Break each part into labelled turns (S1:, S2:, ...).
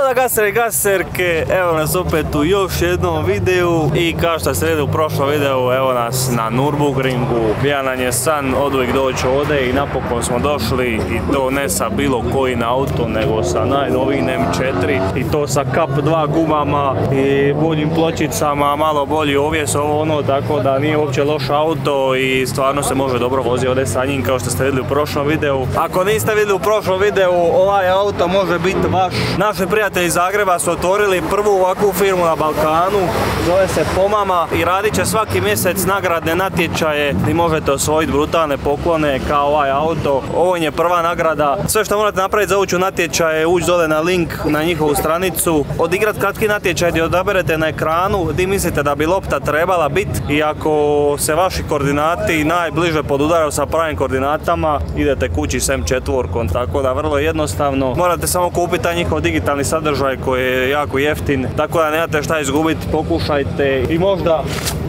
S1: da gasere i gaserke, evo nas opet u još jednom videu i kao što ste vidjeli u prošlom videu, evo nas na Nurburgringu. Bija nam je san oduvijek doći ovdje i napokon smo došli i to ne sa bilo kojim auto nego sa najnovijim M4 i to sa Cup 2 gumama i boljim pločicama, malo bolji ovjes ovo ono, tako da nije uopće loš auto i stvarno se može dobro voziti ovdje sa njim kao što ste vidjeli u prošlom videu. Ako niste vidjeli u prošlom videu, ovaj auto može biti vaš. Naši prijatelji iz Zagreba su otvorili prvu ovakvu firmu na Balkanu, zove se Pomama i radit će svaki mjesec nagradne natječaje gdje možete osvojiti brutalne poklone kao ovaj auto. Ovo je prva nagrada. Sve što morate napraviti za ući u natječaj je ući dole na link na njihovu stranicu, odigrat kratki natječaj gdje odaberete na ekranu gdje mislite da bi lopta trebala biti i ako se vaši koordinati najbliže podudaraju sa pravim koordinatama, idete kući s M4, tako da vrlo jednostavno. Morate samo kupiti taj njihov digitalni sadržaj koji je jako jeftin, tako da nemate šta izgubiti, pokušajte i možda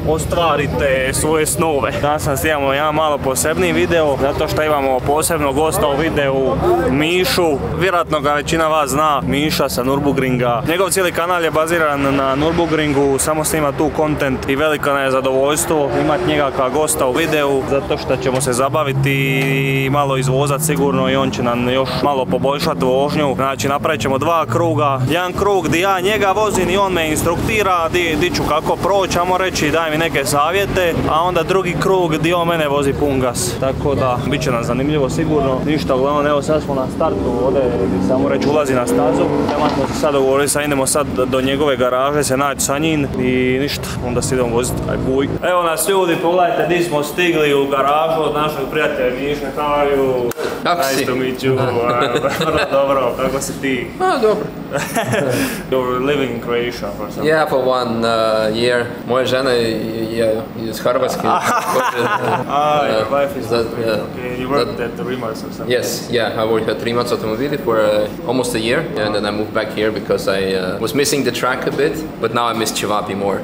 S1: ostvarite svoje snove. Danas nam snimamo jedan malo posebniji video, zato što imamo posebnog gosta u videu, Mišu. Vjerojatno ga većina vas zna, Misha sa Nurburgringa. Njegov cijeli kanal je baziran na Nurburgringu, samo snima tu content i veliko nam je zadovoljstvo imati njega kao gosta u videu, zato što ćemo se zabaviti i malo izvozati sigurno i on će nam još malo poboljšati vožnju. Znači napravit ćemo dva kruga, jedan krug gdje ja njega vozim i on me instruktira di ću kako proći, ajmo reći, daj mi neke savjete, a onda drugi krug gdje on mene vozi pun gas. Tako da bit će nam zanimljivo sigurno. Ništa, uglavnom evo sad smo na startu, ovdje samo reći ulazi na stazu. Tema smo se sad dogovorili, sad idemo sad do njegove garaže se naći sa njim i ništa, onda se idemo voziti. Aj buj. Evo nas ljudi, pogledajte di smo stigli u garažu od našeg prijatelja Misha. How are you?
S2: Kako si?
S1: Nice to meet you. Vrlo dobro, kako si ti?
S2: Dobro.
S1: You're living in Croatia for some
S2: Yeah, for 1 year. Moja žena je iz Hrvatske.
S1: Your wife is okay. You worked at Rimac or something?
S2: Yes, yeah, I worked at Rimac Automobili for almost a year, and then I moved back here because I was missing the track a bit, but now I miss Cevapi more.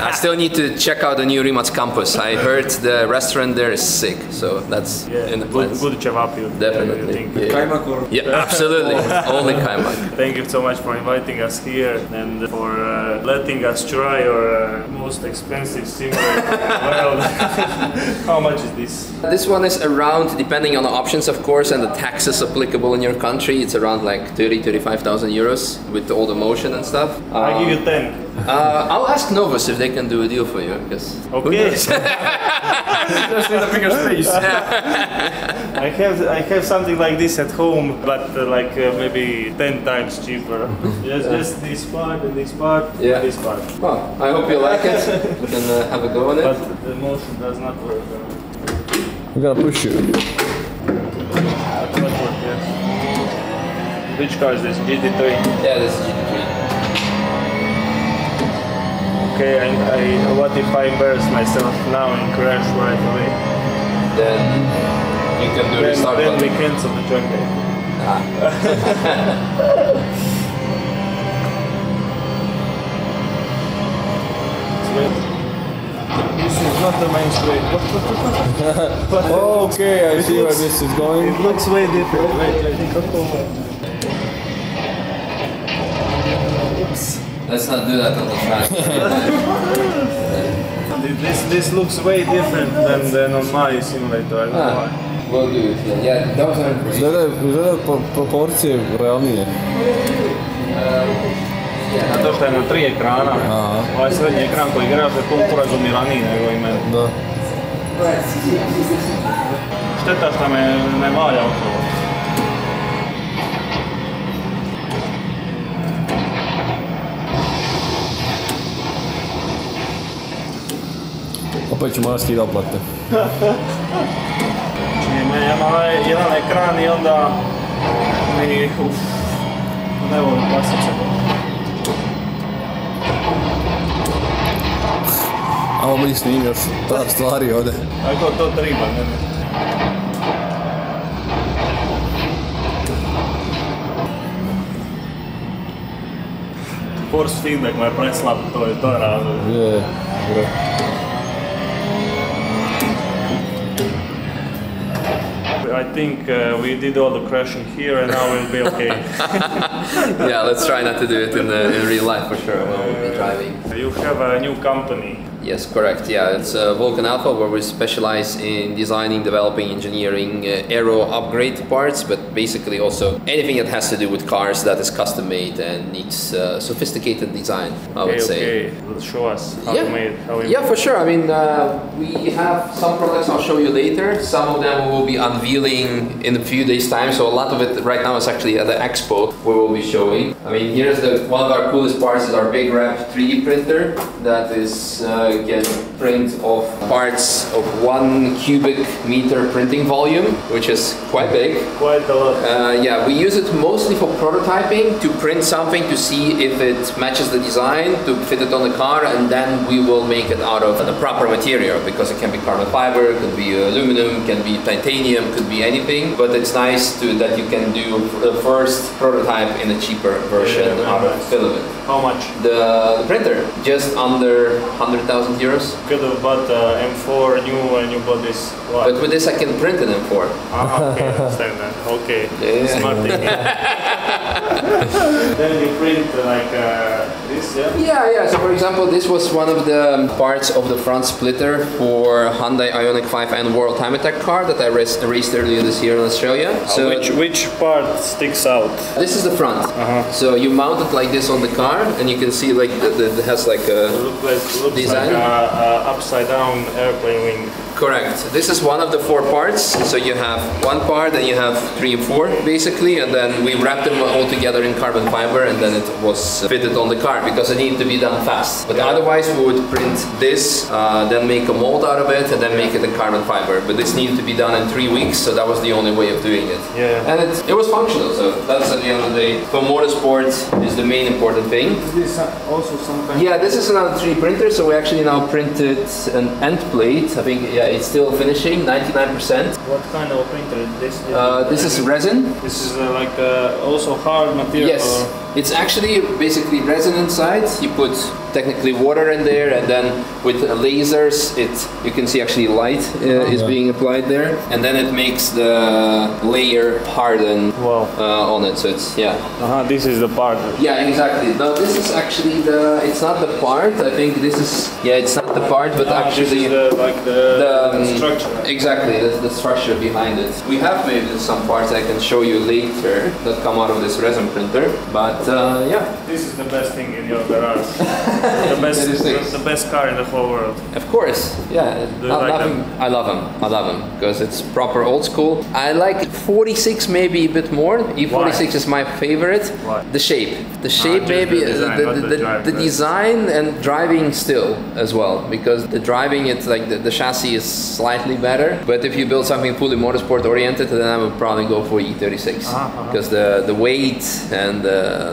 S2: I still need to check out the new Rimac campus. I heard the restaurant there is sick, so that's in the plans.
S1: Good Cevapi.
S2: Definitely.
S1: Kaimak or?
S2: Yeah, absolutely. Only Kaimak.
S1: Thank you so much for inviting us here and for letting us try your most expensive simulator in the world. How much is this?
S2: This one is around, depending on the options of course and the taxes applicable in your country, it's around like 30,000-35,000 euros with all the motion and stuff.
S1: I give you 10.
S2: I'll ask Novus if they can do a deal for you.
S1: Okay.
S2: Just
S1: need a bigger space. I have something like this at home, but maybe 10 times cheaper. Just this part and this part and this part.
S2: Well, I hope you like it. We can have a go on it.
S1: But the motion does not work.
S3: I'm gonna push you.
S1: That's not work, yes. Which car is this? GT3?
S2: Yeah, this is GT3.
S1: Okay, what if I embarrass myself now and crash right away?
S2: Then you can do restart.
S1: Then we cancel the joint day. This is not the main straight.
S3: Okay, I see where this is going.
S1: It looks way different. Oops.
S2: Let's not do that on the track.
S1: This looks way different than on my simulator. I don't know why.
S2: We'll do it. Yeah, those are great.
S3: Izgleda proporcije realnije.
S1: Zato što je na 3 ekrana, ovaj srednji ekran koji igraš je puno razumiraniji nego i mene.
S3: Da.
S1: Šteta što me ne valja okolo.
S3: Opet ću morat skidati plate.
S1: Znači, ja imam jedan ekran i onda mi, ne volim klasice.
S3: A mi snim još par stvari ovdje.
S1: Ako to treba, ne. Force feedback mu je preslab, to je razlog.
S3: Je,
S1: I think we did all the crashing here and now we'll be okay.
S2: Yeah, let's try not to do it in real life for sure when we'll be driving.
S1: You have a new company.
S2: Yes, correct. Yeah, it's Vulcan Alpha, where we specialize in designing, developing, engineering aero upgrade parts, but basically also anything that has to do with cars that is custom made and needs sophisticated design, I would say.
S1: Okay, show us how you made it.
S2: Yeah, for sure. I mean, we have some products I'll show you later. Some of them we will be unveiling in a few days' time. So a lot of it right now is actually at the expo where we'll be showing. I mean, here's one of our coolest parts is our big wrap 3D printer that is can print off parts of 1 cubic meter printing volume, which is quite big.
S1: Quite a lot.
S2: Yeah, we use it mostly for prototyping, to print something to see if it matches the design, to fit it on the car, and then we will make it out of the proper material, because it can be carbon fiber, could be aluminum, can be titanium, could be anything. But it's nice that you can do the first prototype in a cheaper version out of filament.
S1: How much?
S2: The printer, just under 100,000 euros.
S1: Could have bought M4 new and you bought this. What?
S2: But with this I can print an M4.
S1: Ah, okay, understand that. Okay,
S2: Yeah.
S1: smart thinking. Then you print like this, yeah?
S2: Yeah. So for example, this was one of the parts of the front splitter for Hyundai Ioniq 5N World Time Attack car that I raced earlier this year in Australia. So
S1: which part sticks out?
S2: this is the front. So you mount it like this on the car, and you can see like it has like a
S1: Looks
S2: design.
S1: like a upside down airplane wing.
S2: Correct. This is one of the 4 parts. So you have 1 part, then you have 3 and 4 basically, and then we wrapped them all together in carbon fiber, and then it was fitted on the car because it needed to be done fast. But otherwise we would print this, then make a mold out of it, and then make it in carbon fiber. But this needed to be done in 3 weeks, so that was the only way of doing it.
S1: Yeah.
S2: And it was functional, so that's at the end of the day. For motorsport is the main important thing.
S1: Is this also some kind
S2: Yeah, this is another 3D printer, so we actually now printed an end plate. I think, yeah, it's still finishing, 99%.
S1: What kind of printer is this?
S2: This is resin.
S1: This is like also hard material.
S2: Yes, it's actually basically resin inside. You put technically water in there, and then with lasers, you can see actually light is being applied there, and then it makes the layer harden on it. So it's
S1: This is the part.
S2: Yeah, exactly. Now this is actually it's not the part. I think this is it's not the part, but actually
S1: this is the structure.
S2: Exactly, the structure behind it. We have made some parts I can show you later that come out of this resin printer, but
S1: This is the best thing in your garage. the best car in the whole world.
S2: Of course, yeah.
S1: Do you like them?
S2: I love them because it's proper old school. I like 46 maybe a bit more. E46 is my favorite.
S1: Why?
S2: The shape, maybe the design and driving still as well, because the driving, it's like the chassis is slightly better. But if you build something fully motorsport oriented, then I would probably go for E36 because the weight and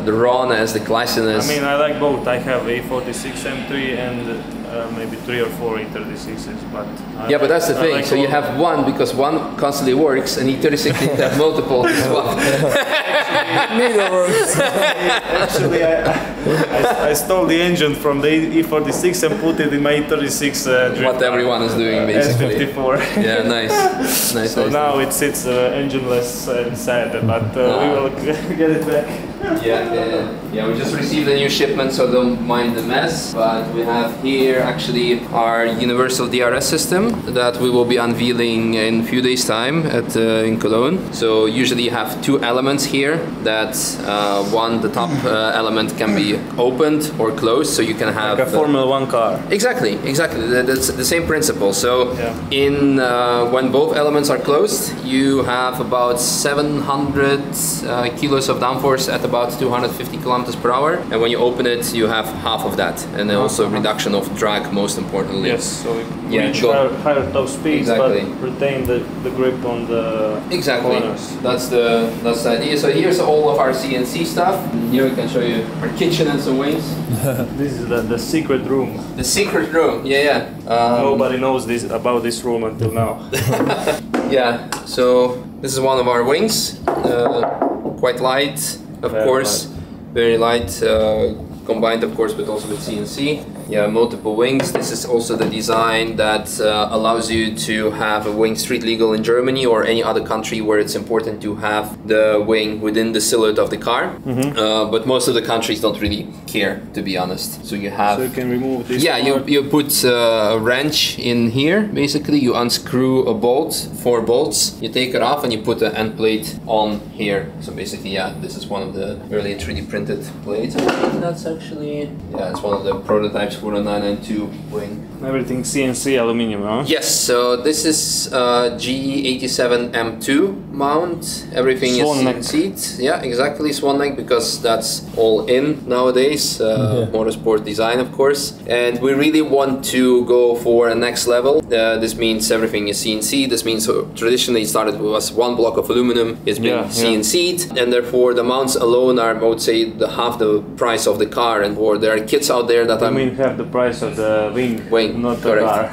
S2: the rawness, the classiness.
S1: I mean, I like both. I have E46 M3 and maybe 3 or 4 E36s, but
S2: but that's the thing. So you have one because one constantly works, and E36 needs to have multiple to swap.
S3: Neither works.
S1: Actually, I stole the engine from the E46 and put it in my E36.
S2: What everyone is doing basically.
S1: S54.
S2: Yeah, nice.
S1: So now it sits engineless and sad, but we will get it back.
S2: Yeah, we just received a new shipment, so don't mind the mess. But we have here actually our universal DRS system that we will be unveiling in a few days' time in Cologne. So usually you have 2 elements here. That the top element can be opened or closed, so you can have
S1: like a Formula 1 car.
S2: Exactly. That's the same principle. So when both elements are closed, you have about 700 kilos of downforce at about 250 kilometers per hour, and when you open it, you have half of that, and then also reduction of drag, most importantly.
S1: Yes, so you reach higher top speeds, but retain the grip on the corners.
S2: That's the idea. So here's all of our CNC stuff. Here we can show you our kitchen and some wings.
S1: This is the secret room.
S2: The secret room, yeah.
S1: Nobody knows about this room until now.
S2: Yeah, so this is one of our wings. Quite light, of course, very light. combined of course but also with CNC. Yeah, multiple wings. This is also the design that allows you to have a wing street legal in Germany or any other country where it's important to have the wing within the silhouette of the car. But most of the countries don't really care, to be honest. So you have...
S1: So you can remove this.
S2: Yeah, you put a wrench in here. Basically, you unscrew a bolt, 4 bolts. You take it off and you put the end plate on here. So basically, yeah, this is one of the early 3D printed plates. I think that's actually... Yeah, it's one of the prototypes for the 992 wing.
S1: Everything CNC aluminium, huh?
S2: Yes, so this is GE87 M2 mount. Everything
S1: Swan
S2: is
S1: neck.
S2: CNC'd. Yeah, exactly, swan neck, because that's all in nowadays. Motorsport design, of course. And we really want to go for a next level. This means everything is CNC. This means traditionally it started with 1 block of aluminum. It's been CNC'd, and therefore the mounts alone are, I would say, half the price of the car. And or there are kits out there that
S1: I mean, half the price of the wing, not the car.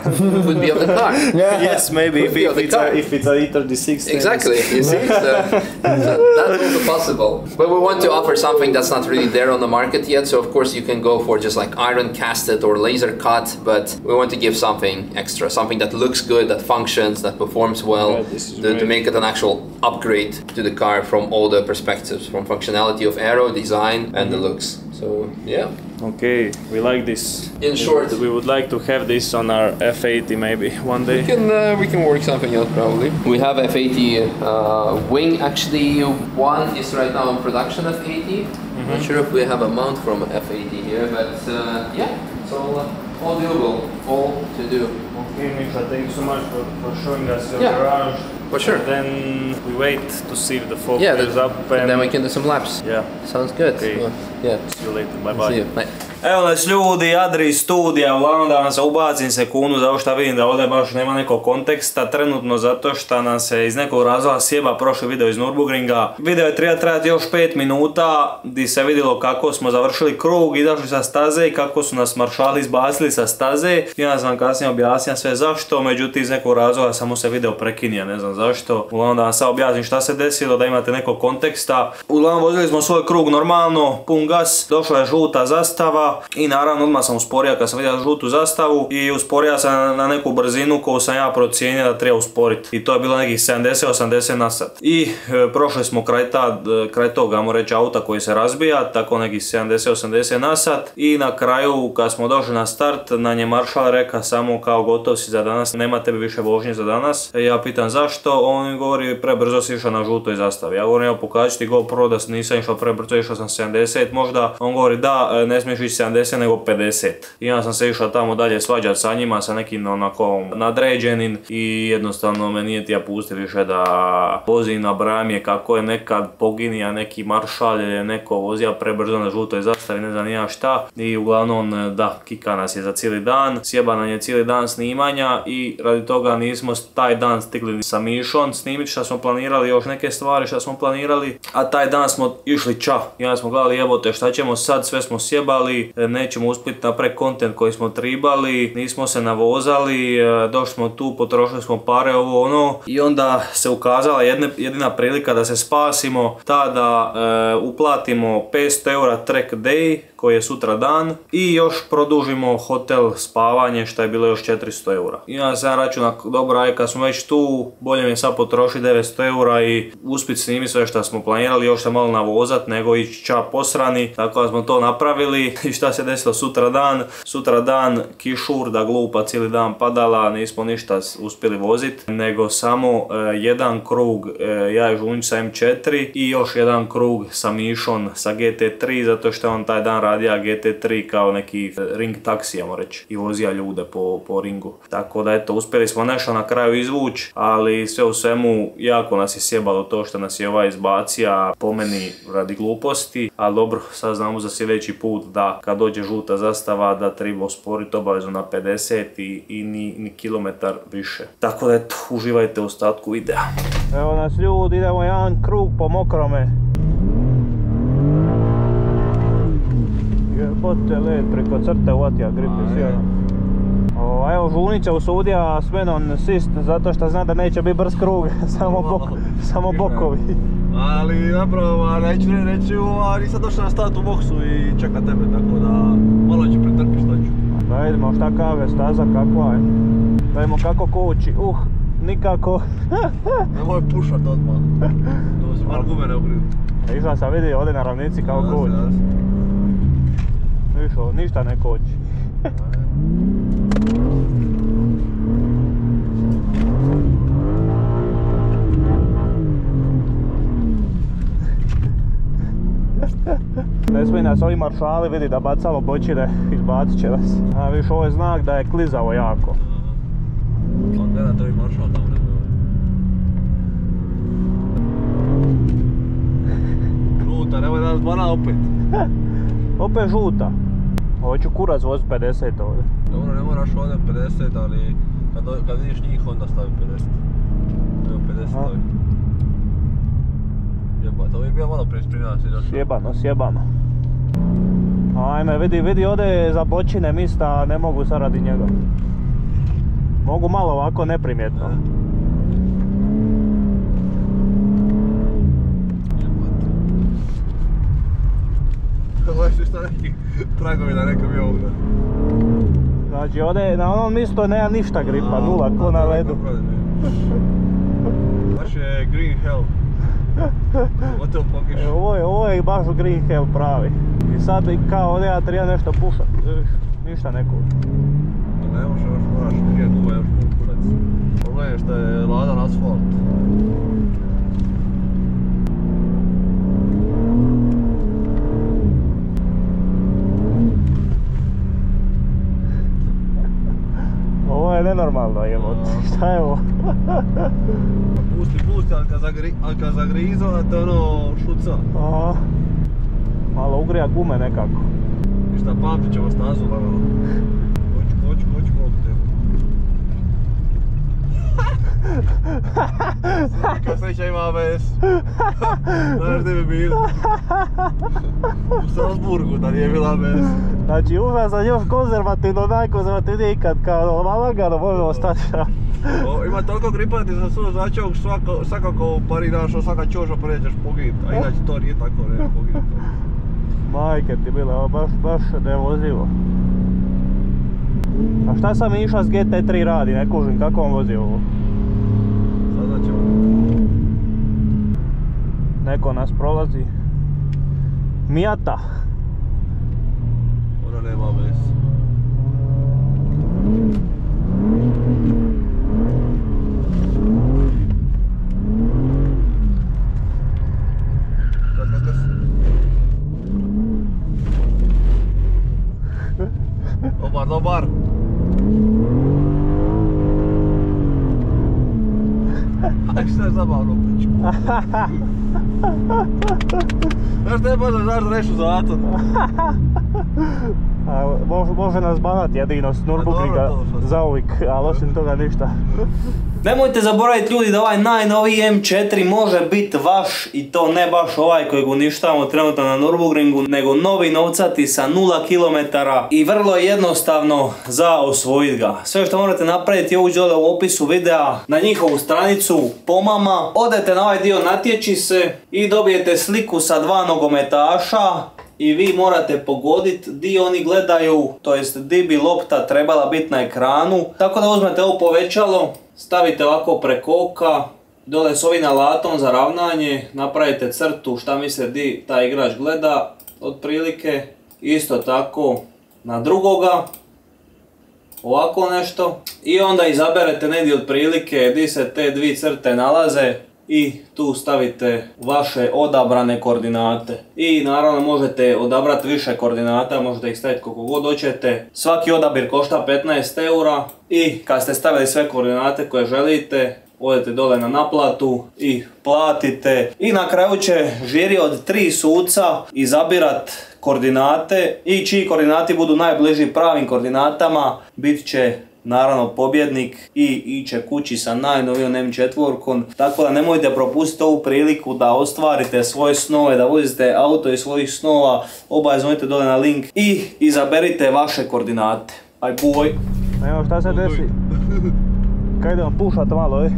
S2: Would be of the car.
S1: Yes, maybe if it's a E36.
S2: Exactly, you see, so that's also possible. But we want to offer something that's not really there on the market yet. So of course you can go for just like iron casted or laser cut, but we want to give something extra, something that looks good, that functions, that performs well, to make it an actual upgrade to the car from all the perspectives, from functionality of aero, design, and the looks. So yeah.
S1: Okay, we like this.
S2: In short,
S1: we would like to have this on our F80 maybe one day.
S2: We can work something out probably. We have F80 wing. Actually, one is right now in production F80. Not sure if we have a mount from F80 here, but yeah, it's all doable, all to do.
S1: Okay, Misha, thank you so much for showing us your garage.
S2: For sure.
S1: Then we wait to see if the fog is up,
S2: and then we can do some laps.
S1: Yeah.
S2: Sounds good.
S1: Okay.
S2: Yeah.
S1: See you later. Bye bye.
S2: See you. Bye.
S1: Evo nas ljudi, Adri studija, uglavnom da vam se ubacim sekundu zato što vidim da ovdje baš nema nekog konteksta trenutno zato što nam se iz nekog razloga sjeba prošli video iz Nurburgringa. Video je treba trajati još 5 minuta gdje se vidjelo kako smo završili krug, izašli sa staze i kako su nas maršali izbacili sa staze. Ja sam vam kasnije objasnio sve zašto, međutim iz nekog razloga samo se video prekinio, ne znam zašto. Uglavnom da vam sad objasnim šta se desilo, da imate nekog konteksta. Uglavnom vozili smo svoj krug normalno, pun gas, došla je žuta zastava. I naravno odmah sam usporio kad sam vidio žutu zastavu i usporio sam na neku brzinu koju sam ja procijenio da treba usporiti. I to je bilo nekih 70-80 na sat. I prošli smo kraj tog, ajmo reći, auta koji se razbija, tako nekih 70-80 na sat. I na kraju kad smo došli na start, nam je maršal reka samo kao gotov si za danas, nema tebi više vožnje za danas. Ja pitam zašto, on govori prebrzo si išao na žutoj zastavi. Ja govorim evo pokaži ti GoPro da nisam išao prebrzo, išao sam 70 možda. On govori da ne smiješ ići 70 nego 50. I ja sam se išao tamo dalje svađati sa njima, sa nekim onako nadređenim i jednostavno me nije tija pusti više da vozim na bramje kako je nekad poginija neki maršal ili je neko vozija prebrzo na žutoj zastavi, ne znam nija šta. I uglavnom da, kika nas je za cijeli dan, sjeba nam je cijeli dan snimanja i radi toga nismo taj dan stigli sa Mišom snimiti šta smo planirali, još neke stvari šta smo planirali, a taj dan smo išli ča. I onda smo gledali jebote šta ćemo sad, sve smo sjebali, nećemo uspjeti napraviti kontent koji smo tribali, nismo se navozali, došli smo tu, potrošili smo pare, ovo ono. I onda se ukazala jedina prilika da se spasimo, ta da uplatimo 500 eura track day koji je sutra dan i još produžimo hotel spavanje što je bilo još 400 eura. I onda sam računao, dobro, aj kad smo već tu, bolje mi je sad potrošiti 900 eura i uspjeti snimiti sve što smo planirali, još se malo navozat nego ići ča posrani, tako da smo to napravili. I šta se desilo sutra dan kišur da glupa, cijeli dan padala, nismo ništa uspjeli voziti, nego samo jedan krug ja i Žunjić sa M4 i još jedan krug sa Mišom sa GT3, zato što je on taj dan radija GT3 kao neki ring taksi, ajmo reći, i vozija ljude po ringu. Tako da eto, uspjeli smo nešto na kraju izvući, ali sve u svemu jako nas je sjebalo to što nas je ovaj izbacija, po meni radi gluposti, ali dobro, sad znamo za sljedeći put da kad dođe žuta zastava da treba usporiti obavezno na 50 i ni kilometar više. Tako da eto, uživajte u ostatku videa. Evo nas ljudi, idemo jedan krug po mokrome. Jebote led preko crte uvatija gripe sjajno. Evo Žunić je usudio s menom sist zato što zna da neće biti brz krug, samo bokovi.
S4: Ali zapravo neću nisam došao na start u boksu i čeka tebe, tako da malo ću pretrpiti što ću.
S1: Da vidimo šta kaže staza kakva je. Da vidimo kako koči, nikako.
S4: Nemoj pušat odmah, da se malo gume ne ugriju.
S1: Išla sam vidi ovdje na ravnici kako koči. Ništa ne koči. Ne smije nas ovi maršali vidi da bacamo bočine, izbacit će nas. A viš, ovo je znak da je klizavo jako.
S4: Pa gledajte ovi maršal tamo nemoj. Žuta, nemoj nas bana opet.
S1: Opet žuta. Hoću kurac vozit 50 ovdje.
S4: Dobro, ne moraš ovdje 50, ali kad vidiš njih onda stavi 50. Evo 50 stavi. Jebate, ovo je bio malo prije sprina si došao. Sjebano. Ajme, vidi ovdje je za bočine mista, ne mogu sad radi njega. Mogu malo ovako neprimjetno. Ovo je šta neki tragovi da neko bio ovdje.
S1: Znači ovdje na onom mjestu nema ništa gripa, nula, ko na ledu.
S4: Baš je green hell.
S1: Ovo je baš green hell pravi. I sad kao ovdje ja treba nešto pušat, ništa neko.
S4: Ne možeš, moraš prije gume još pun kurac. Problem je što je ladan asfalt.
S1: Ovo je nenormalno, jebote, šta je ovo?
S4: Pusti, ali kad zagrizo da te ono šuca.
S1: Malo ugrija gume nekako.
S4: Ništa, pamtit ćemo stazu lagano. Hoću koliko tebu. Kad sreća ima ABS. Znaš gdje bi bili? U Salzburgu da nije bila ABS.
S1: Znači uvijek sam još konzervativno, najkonzervativnije ikad, kao lagano možemo stati.
S4: Ima toliko gripa da ti za svoj začovog svakako pari daš, svaka čoša pređeš poginit, a inače to nije tako, ne poginit to.
S1: Majke ti bile, ovo baš nevozivo. A šta sam Misha s GT3 radi, ne kužim, kako on vozi ovo?
S4: Sad ćemo.
S1: Neko nas prolazi. Mijata.
S4: Ona nema ABS. Dobar. Aj šta je zabavno priču. Znaš te možda znaš da rešu za atom.
S1: Može nas banati jedino s Nurburgringa zauvijek, ali osim toga ništa. Nemojte zaboraviti ljudi da ovaj najnoviji M4 može biti vaš i to ne baš ovaj kojeg uništavamo trenutno na Nurburgringu, nego novi novcati sa 0 km i vrlo jednostavno za osvojiti ga. Sve što morate napraviti je ući dole u opisu videa na njihovu stranicu Pomama, odete na ovaj dio natječi se i dobijete sliku sa 2 nogometaša. I vi morate pogoditi di oni gledaju, to jest di bi lopta trebala biti na ekranu. Tako da uzmete ovo povećalo, stavite ovako preko oka, dole s ovim alatom za ravnanje, napravite crtu šta mislite di taj igrač gleda, otprilike. Isto tako na drugoga, ovako nešto. I onda izaberete negdje otprilike di se te dvije crte nalaze. I tu stavite vaše odabrane koordinate. I naravno možete odabrati više koordinata, možete ih staviti koliko god hoćete. Svaki odabir košta 15 eura. I kad ste stavili sve koordinate koje želite, odete dole na naplatu i platite. I na kraju će žiri od 3 suca izabirat koordinate i čiji koordinati budu najbliži pravim koordinatama bit će naravno pobjednik i iće kući sa najnovijom M4. Tako da nemojte propustiti ovu priliku da ostvarite svoje snove, da vozite auto iz svojih snova. Obavezno idite dole na link i izaberite vaše koordinate. Aj boj! Evo šta se desi? Kaj idemo pušat malo,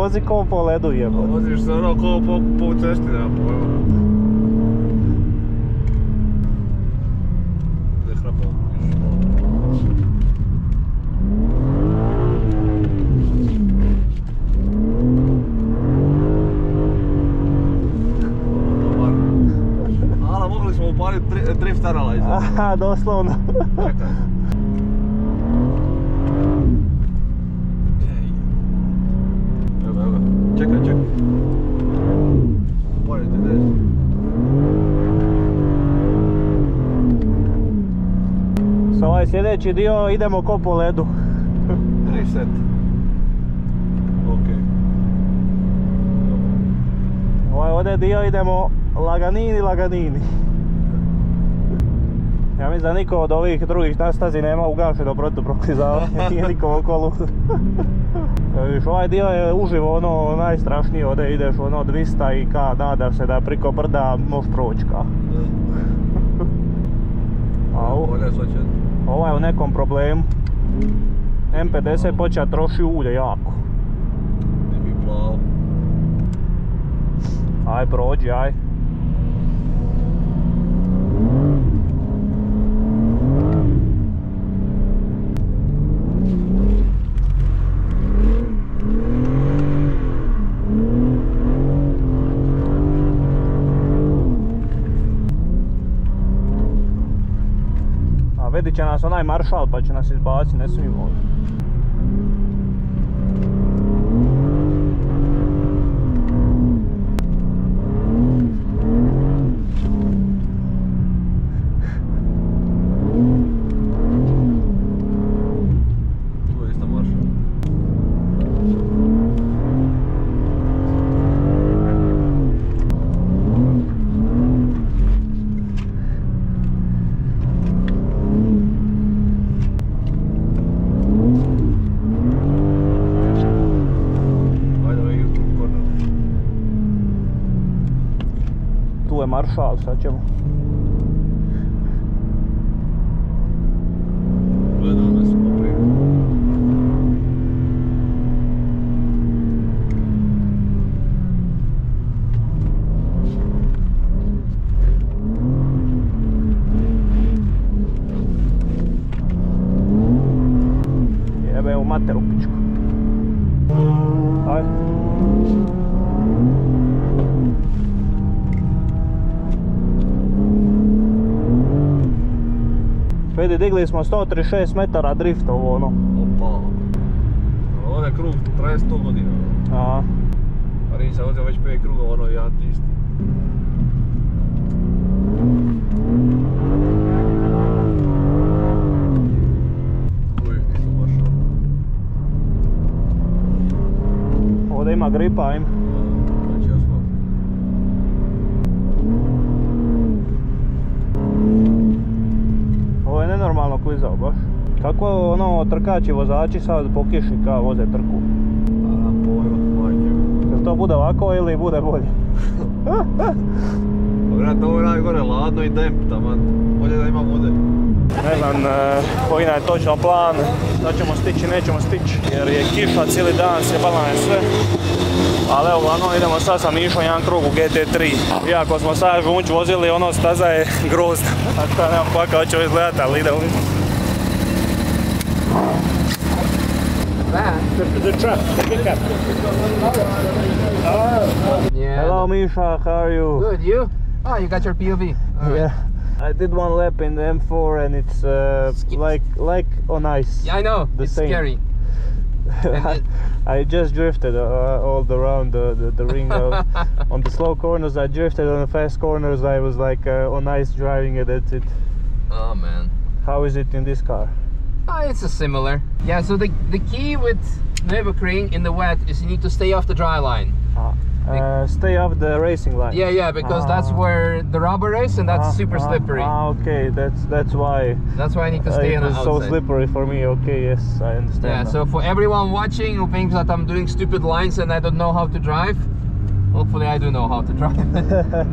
S4: vozi ko po ledu jebo.
S1: Voziš se ono ko po cesti, nema pojma. Ne hrapao, mogli smo upaliti drift analyzer.
S4: Aha, doslovno.
S1: Čekaj. Evo ga. Čekaj. Upaliti des.
S4: S ovaj sljedeći dio idemo ko po ledu.
S1: Reset. Ok.
S4: Ovaj ovdje dio idemo laganini. Ja mislim da niko od ovih drugih na stazi nema ugašeno protuproklizavanje, nije niko okolo. Viš, ovaj dio je uživo ono najstrašnije, ovdje ideš ono 200 i ka nadaš se da priko brda možeš proći ka. Ovaj je u nekom problemu. M50 počeo troši ulje jako.
S1: Ti mi plavo.
S4: Aj prođi, aj. A vidit će nas onaj maršal pa će nas izbaciti, ne smijemo ovdje. Tu je maršal, sad ćemo.
S1: Gledam nas po preko.
S4: Jebe u materu pičku. Ajde. Vidi, digli smo 136 metara drifta ovo ono.
S1: Opa. Ovdje krug traje 100 godina.
S4: Aha.
S1: A nisam uzeo već 5 kruga, ono ja ti isti. Uj, isto maršal.
S4: Ovdje ima gripa, im.
S1: Znači asfalt.
S4: Ovo je nenormalno klizao baš. Kako ono trkači vozači sad po kiši kao voze trku?
S1: A nam pojma, majke.
S4: Jel to bude ovako ili bude bolje?
S1: Vjerojatno ovo je najgore ladno i demp, taman. Bolje da ima vode.
S4: Ne znam koji nam je točno plan, da ćemo stići, nećemo stići, jer je kiša cijeli dan, sjebala je sve. Ali evo, uglavnom idemo sad sa Mišom jedan krug u GT3. Iako smo sad žunč vozili, ono staza je grozna. Tako da nemam pojma kako će izgledati, ali idemo. The truck, the pickup.
S3: Yeah.
S4: Hello Misha, how are you?
S3: Good, you? Oh, you got your POV. All right.
S4: Yeah. I did one lap in the M4 and it's like on ice.
S3: Yeah, I know.
S4: The
S3: it's
S4: same.
S3: scary.
S4: I just drifted all around the ring. On the slow corners I drifted, on the fast corners I was like on ice driving it, that's it.
S3: Oh man.
S4: How is it in this car?
S3: Oh, it's a similar. Yeah, so the key with Nurburgring in the wet is you need to stay off the dry line.
S4: Stay off the racing line.
S3: Yeah, because that's where the rubber is, and that's super slippery.
S4: Okay, that's why.
S3: That's why I need to stay on the
S4: outside.
S3: outside.
S4: So slippery for me. Okay, yes, I understand.
S3: Yeah,
S4: now.
S3: so for everyone watching who thinks that I'm doing stupid lines and I don't know how to drive, hopefully I do know how to drive.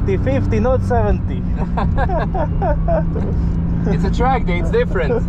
S1: 50-50, not 70.
S3: It's a track day, it's different.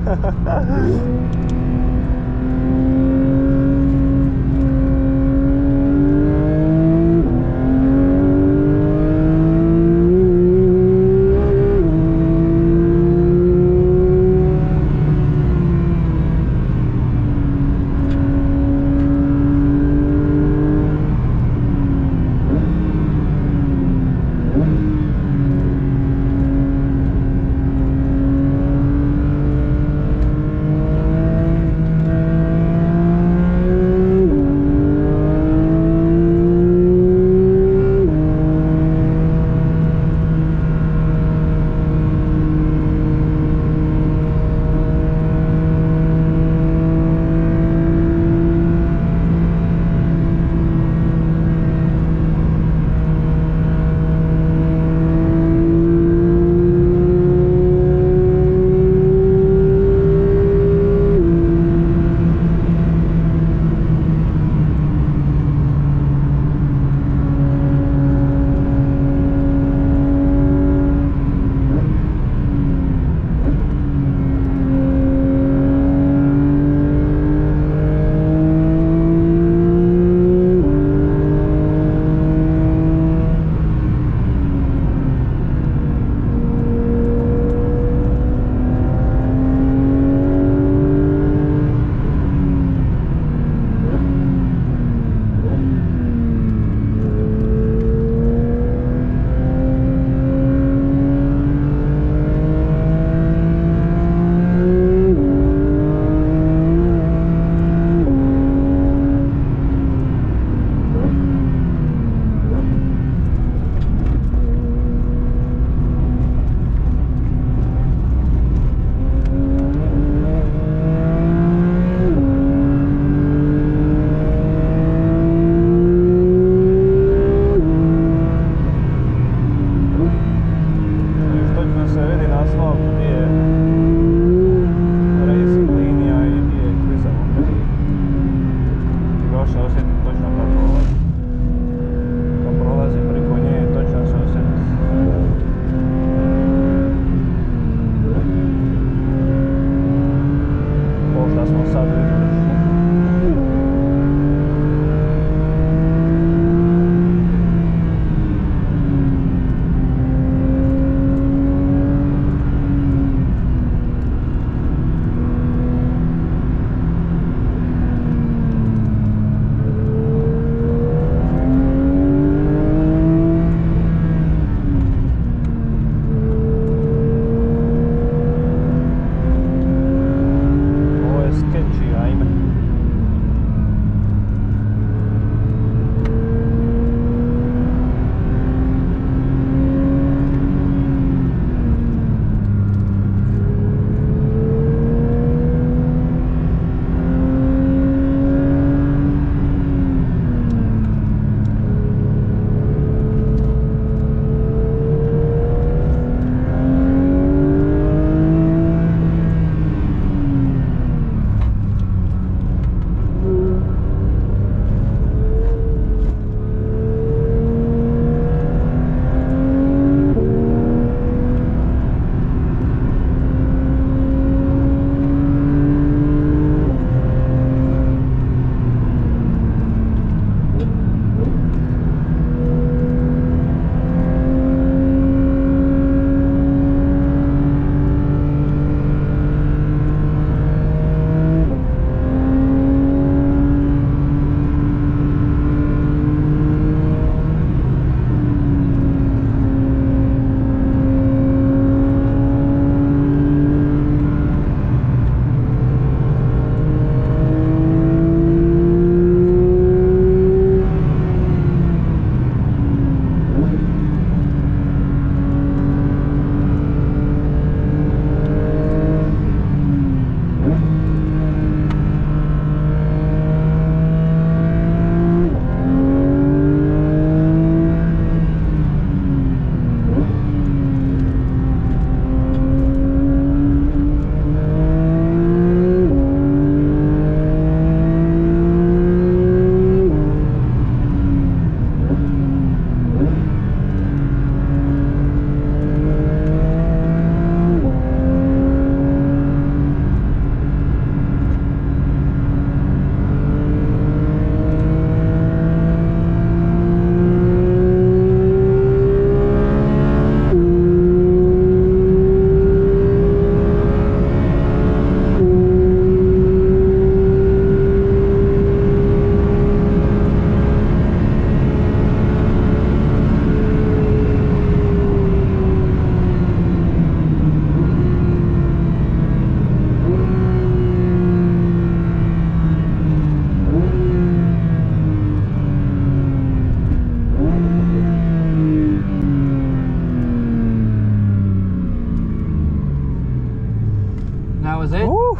S3: was it?
S4: Woo!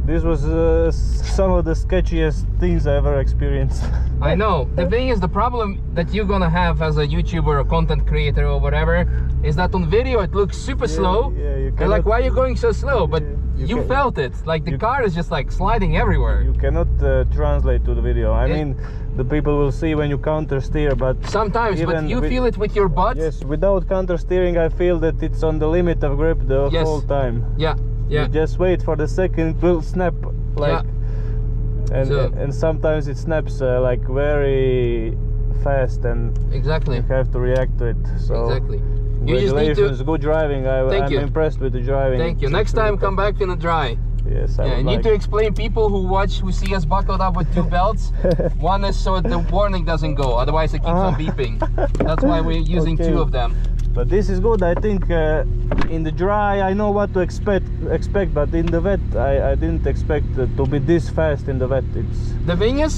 S4: This was some of the sketchiest things I ever experienced.
S3: I know. The thing is, the problem that you're gonna have as a YouTuber or content creator or whatever is that on video it looks super slow.
S4: Yeah, you
S3: And like,
S4: cannot-
S3: why are you going so slow? But
S4: you
S3: you
S4: can-
S3: felt it. Like the car is just like sliding everywhere.
S4: You cannot translate to the video. I mean, the people will see when you counter steer, but
S3: Sometimes, but
S4: even
S3: you
S4: with-
S3: feel it with your butt.
S4: yes, without counter steering, I feel that it's on the limit of grip the
S3: Yes.
S4: whole time.
S3: Yeah, yeah.
S4: You just wait for the second, it will snap like, and
S3: So-
S4: and sometimes it snaps like very fast, and
S3: Exactly.
S4: you have to react to it. So
S3: Exactly. You just need
S4: congratulations,
S3: to.
S4: good driving. I'm
S3: you.
S4: impressed with the driving.
S3: Thank you.
S4: It's
S3: Next time,
S4: really-
S3: come back in a dry.
S4: Yes, I
S3: Yeah,
S4: would
S3: you need
S4: like.
S3: to explain people who watch, who see us buckled up with two belts. One is so the warning doesn't go, otherwise it keeps on beeping. That's why we're using
S4: Okay.
S3: two of them.
S4: But this is good. I think in the dry I know what to expect, but in the wet I didn't expect to be this fast in the wet. It's
S3: The thing is,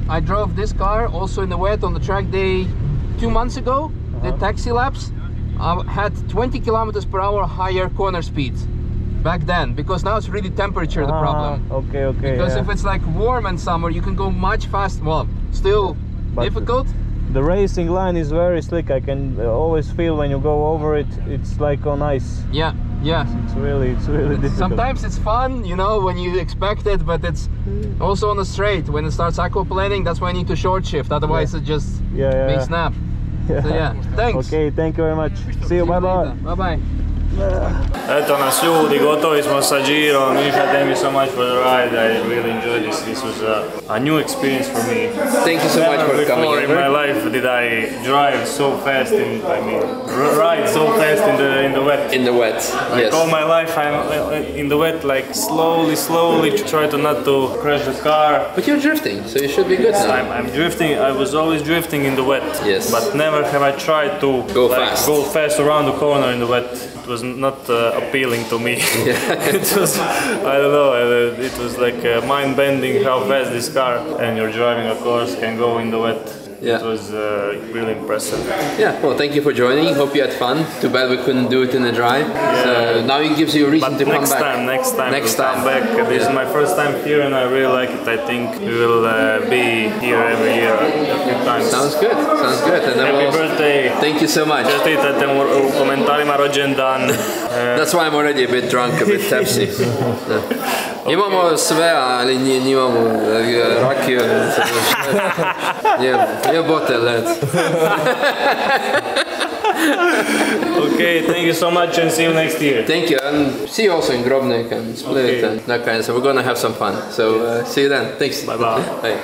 S3: I drove this car also in the wet on the track day 2 months ago. The taxi laps had 20 kilometers per hour higher corner speeds back then, because now it's really temperature the problem.
S4: Okay,
S3: Because
S4: yeah.
S3: if it's like warm in summer, you can go much faster. Well, still
S4: But-
S3: difficult.
S4: The racing line is very slick. I can always feel when you go over it. It's like on ice.
S3: Yeah, yeah.
S4: It's really difficult.
S3: Sometimes it's fun, you know, when you expect it, but it's also on the straight. When it starts aquaplaning, that's why I need to short shift. Otherwise, it just may snap. So yeah, thanks.
S4: Okay, thank you very much. See you. Bye bye.
S3: Bye bye.
S1: Eto nas ljudi, gotovi smo sa Girom. Misha, thank you so much for the ride. I really enjoyed this. This was a new experience for me.
S2: Thank you so much
S1: Never
S2: for coming
S1: before in my
S2: over.
S1: life did I drive so fast ride so fast in the wet.
S2: In the wet, yes.
S1: All my life I'm in the wet, like slowly try to not to crash the car.
S2: But you're drifting, so you should be good now.
S1: I'm drifting. I was always drifting in the wet.
S2: Yes.
S1: But never have I tried to
S2: Go fast.
S1: go fast around the corner in the wet. It was not appealing to me. It was, I don't know. It was like mind-bending how fast this car and you're driving a course can go in the wet.
S2: Yeah.
S1: It was really impressive.
S2: Yeah, well, thank you for joining. Hope you had fun. Too bad we couldn't do it in the dry. So now it gives you a reason
S1: But
S2: to come
S1: next
S2: back.
S1: time,
S2: Next
S1: we'll
S2: time.
S1: come back. This is my first time here and I really like it. I think we will be here every year a few times.
S2: Sounds good. Sounds good. And then
S1: Happy
S2: we'll
S1: birthday.
S2: thank you so much.
S1: Čestitate mu u komentarima rođendan.
S2: That's why I'm already a bit drunk, a bit tipsy. Imamo sve, ali nimamo rakiju. Je bote let.
S1: Okay, thank you so much and see you next year.
S2: Thank you, and see you also in Grobnik and Split
S1: Okay.
S2: and that kind of stuff. We're gonna have some fun. So see you then. Thanks.
S1: Bye-bye.
S2: Bye.